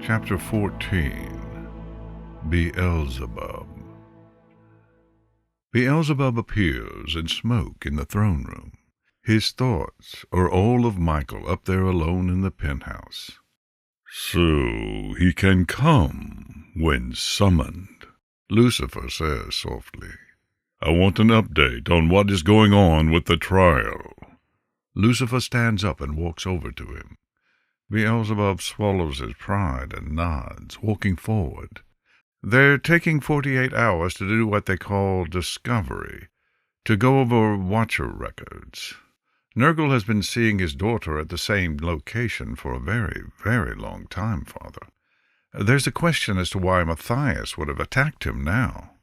Chapter 14. Beelzebub. Beelzebub appears in smoke in the throne room. His thoughts are all of Michael up there alone in the penthouse. "So he can come when summoned," Lucifer says softly. "I want an update on what is going on with the trial." Lucifer stands up and walks over to him. Beelzebub swallows his pride and nods, walking forward. They're taking 48 hours to do what they call discovery, to go over Watcher records. Nergal has been seeing his daughter at the same location for a very, very long time, Father. There's a question as to why Mathias would have attacked him now.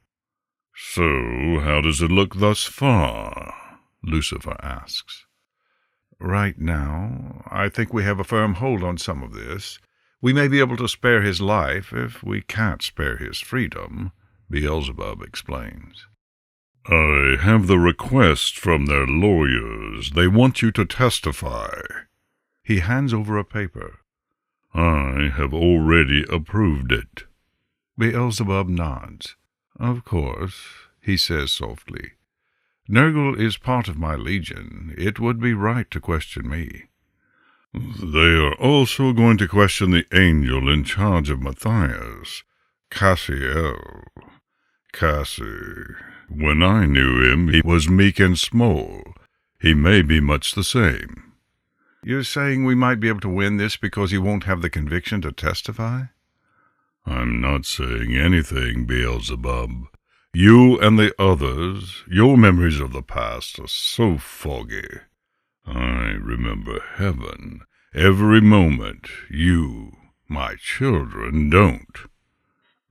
"So, how does it look thus far?" Lucifer asks. "Right now, I think we have a firm hold on some of this. We may be able to spare his life if we can't spare his freedom," Beelzebub explains. "I have the request from their lawyers. They want you to testify." He hands over a paper. "I have already approved it." Beelzebub nods. "Of course," he says softly. "Nergal is part of my legion. It would be right to question me." "They are also going to question the angel in charge of Mathias, Cassiel. Cassie. When I knew him, he was meek and small. He may be much the same." "You're saying we might be able to win this because he won't have the conviction to testify?" "I'm not saying anything, Beelzebub. You and the others, your memories of the past are so foggy. I remember heaven, every moment. You, my children, don't."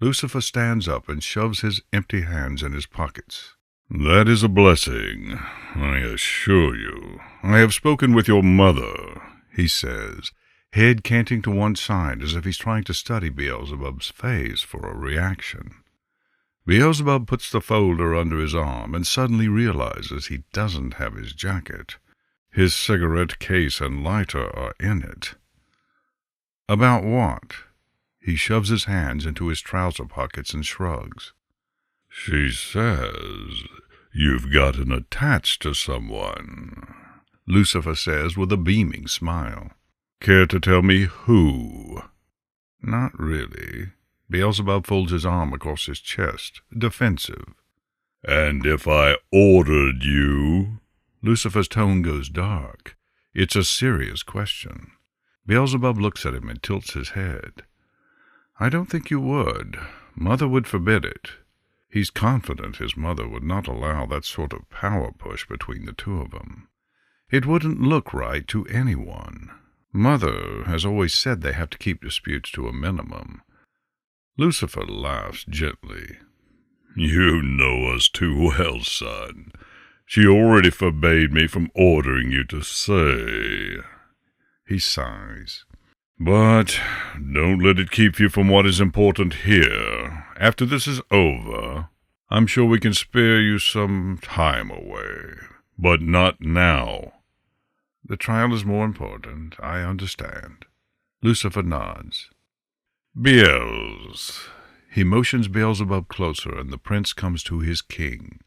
Lucifer stands up and shoves his empty hands in his pockets. "That is a blessing, I assure you. I have spoken with your mother," he says, head canting to one side as if he's trying to study Beelzebub's face for a reaction. Beelzebub puts the folder under his arm and suddenly realizes he doesn't have his jacket. His cigarette case and lighter are in it. "About what?" He shoves his hands into his trouser pockets and shrugs. "She says you've gotten attached to someone," Lucifer says with a beaming smile. "Care to tell me who?" "Not really." Beelzebub folds his arm across his chest, defensive. "And if I ordered you?" Lucifer's tone goes dark. It's a serious question. Beelzebub looks at him and tilts his head. "I don't think you would. Mother would forbid it." He's confident his mother would not allow that sort of power push between the two of them. It wouldn't look right to anyone. Mother has always said they have to keep disputes to a minimum. Lucifer laughs gently. "You know us too well, son. She already forbade me from ordering you to say." He sighs. "But don't let it keep you from what is important here. After this is over, I'm sure we can spare you some time away. But not now." "The trial is more important. I understand." Lucifer nods. "Beelz." He motions Beelzebub closer, and the prince comes to his king.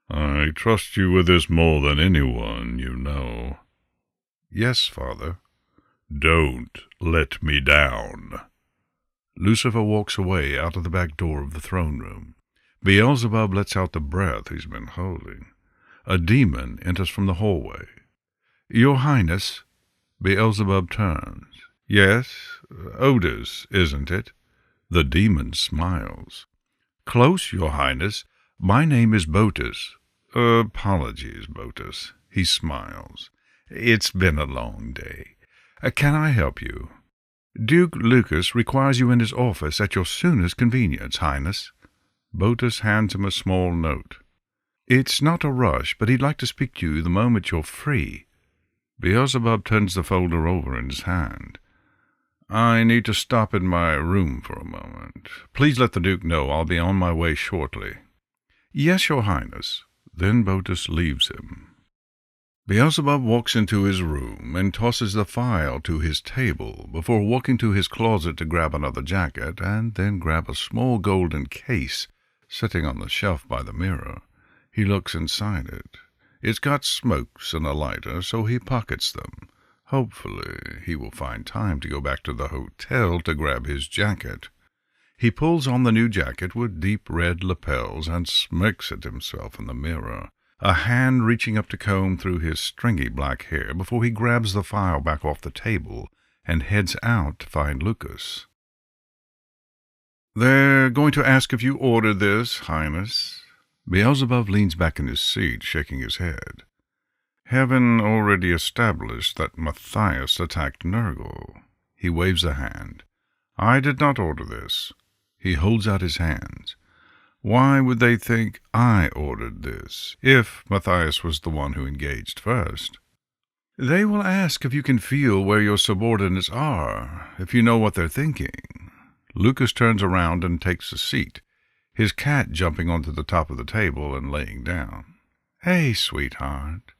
"I trust you with this more than anyone, you know." "Yes, Father." "Don't let me down." Lucifer walks away out of the back door of the throne room. Beelzebub lets out the breath he's been holding. A demon enters from the hallway. "Your Highness." Beelzebub turns. "Yes, Otis, isn't it?" The demon smiles. "Close, Your Highness. My name is Botus." "Apologies, Botus." He smiles. "It's been a long day. Can I help you?" "Duke Lucas requires you in his office at your soonest convenience, Highness." Botus hands him a small note. "It's not a rush, but he'd like to speak to you the moment you're free." Beelzebub turns the folder over in his hand. "I need to stop in my room for a moment. Please let the Duke know I'll be on my way shortly." "Yes, Your Highness." Then Botus leaves him. Beelzebub walks into his room and tosses the file to his table before walking to his closet to grab another jacket and then grab a small golden case sitting on the shelf by the mirror. He looks inside it. It's got smokes and a lighter, so he pockets them. Hopefully, he will find time to go back to the hotel to grab his jacket. He pulls on the new jacket with deep red lapels and smirks at himself in the mirror, a hand reaching up to comb through his stringy black hair before he grabs the file back off the table and heads out to find Lucas. "They're going to ask if you ordered this, Highness." Beelzebub leans back in his seat, shaking his head. "Haven't already established that Mathias attacked Nergal?" He waves a hand. "I did not order this." He holds out his hands. "Why would they think I ordered this, if Mathias was the one who engaged first?" "They will ask if you can feel where your subordinates are, if you know what they're thinking." Lucas turns around and takes a seat, his cat jumping onto the top of the table and laying down. "Hey, sweetheart."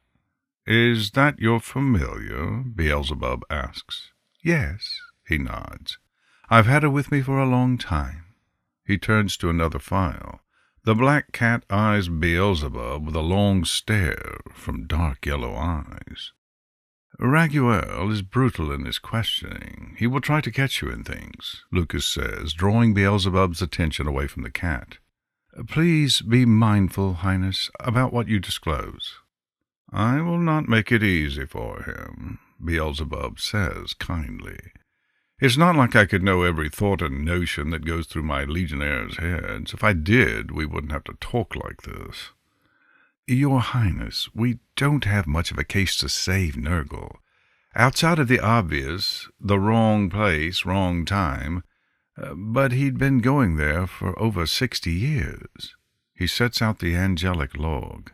"Is that your familiar?" Beelzebub asks. "Yes," he nods. "I've had her with me for a long time." He turns to another file. The black cat eyes Beelzebub with a long stare from dark yellow eyes. "Raguel is brutal in his questioning. He will try to catch you in things," Lucas says, drawing Beelzebub's attention away from the cat. "Please be mindful, Highness, about what you disclose." "I will not make it easy for him," Beelzebub says kindly. "It's not like I could know every thought and notion that goes through my legionnaires' heads. If I did, we wouldn't have to talk like this." "Your Highness, we don't have much of a case to save Nergal. Outside of the obvious, the wrong place, wrong time, but he'd been going there for over 60 years. He sets out the angelic log.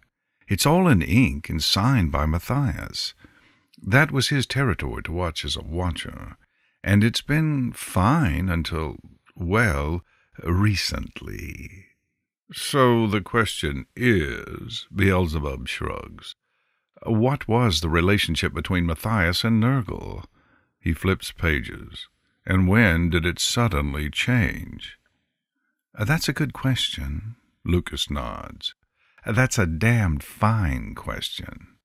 It's all in ink and signed by Mathias. That was his territory to watch as a watcher. And it's been fine until, well, recently." "So the question is," Beelzebub shrugs, "what was the relationship between Mathias and Nergal?" He flips pages. "And when did it suddenly change?" "That's a good question." Lucas nods. "That's a damned fine question."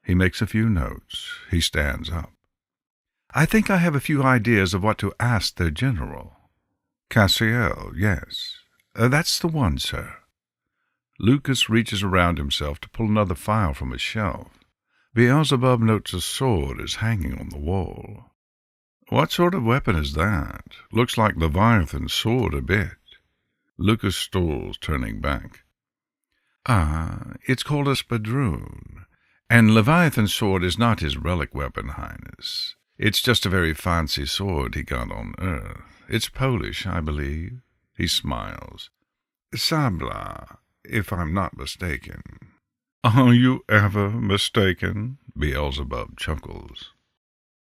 He makes a few notes. He stands up. "I think I have a few ideas of what to ask their general." "Cassiel, yes. That's the one, sir." Lucas reaches around himself to pull another file from his shelf. Beelzebub notes a sword is hanging on the wall. "What sort of weapon is that? Looks like Leviathan's sword a bit." Lucas stalls, turning back. It's called a spadroon. And Leviathan's sword is not his relic weapon, Highness. It's just a very fancy sword he got on Earth. It's Polish, I believe." He smiles. "Sabla, if I'm not mistaken." "Are you ever mistaken?" Beelzebub chuckles.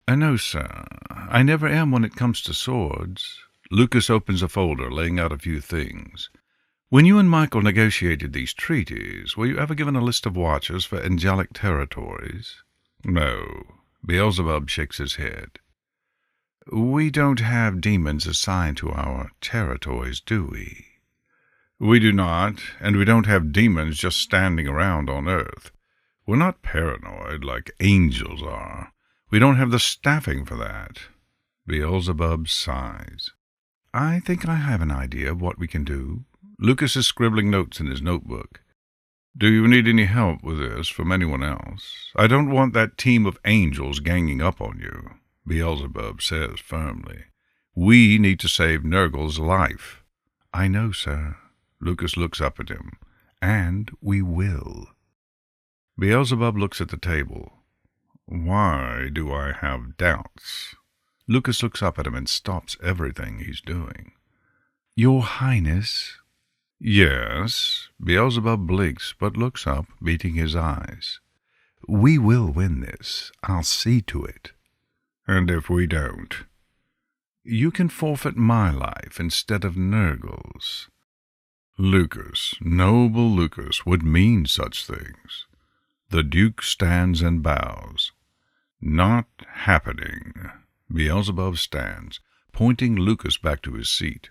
"No, sir. I never am when it comes to swords." Lucas opens a folder, laying out a few things. "When you and Michael negotiated these treaties, were you ever given a list of watchers for angelic territories?" "No." Beelzebub shakes his head. "We don't have demons assigned to our territories, do we?" "We do not, and we don't have demons just standing around on Earth. We're not paranoid like angels are. We don't have the staffing for that." Beelzebub sighs. "I think I have an idea of what we can do." Lucas is scribbling notes in his notebook. "Do you need any help with this from anyone else? I don't want that team of angels ganging up on you," Beelzebub says firmly. "We need to save Nergal's life." "I know, sir." Lucas looks up at him. "And we will." Beelzebub looks at the table. "Why do I have doubts?" Lucas looks up at him and stops everything he's doing. "Your Highness." "Yes." Beelzebub blinks, but looks up, beating his eyes. "We will win this. I'll see to it." "And if we don't?" "You can forfeit my life instead of Nergal's." Lucas, noble Lucas, would mean such things. The Duke stands and bows. Not happening. Beelzebub stands, pointing Lucas back to his seat.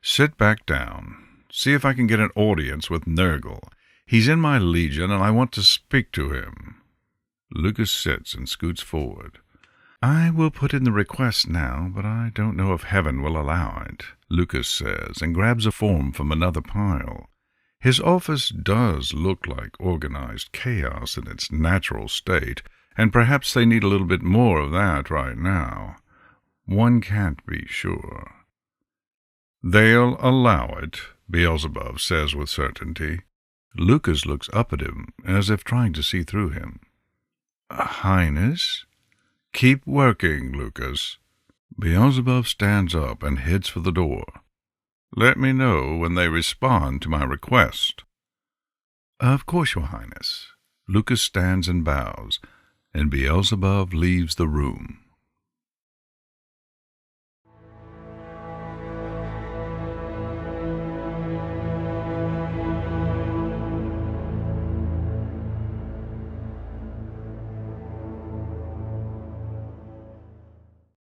Sit back down. See if I can get an audience with Nergal. He's in my legion, and I want to speak to him. Lucas sits and scoots forward. I will put in the request now, but I don't know if heaven will allow it, Lucas says, and grabs a form from another pile. His office does look like organized chaos in its natural state, and perhaps they need a little bit more of that right now. One can't be sure. They'll allow it, Beelzebub says with certainty. Lucas looks up at him, as if trying to see through him. Highness? Keep working, Lucas. Beelzebub stands up and heads for the door. Let me know when they respond to my request. Of course, Your Highness. Lucas stands and bows, and Beelzebub leaves the room.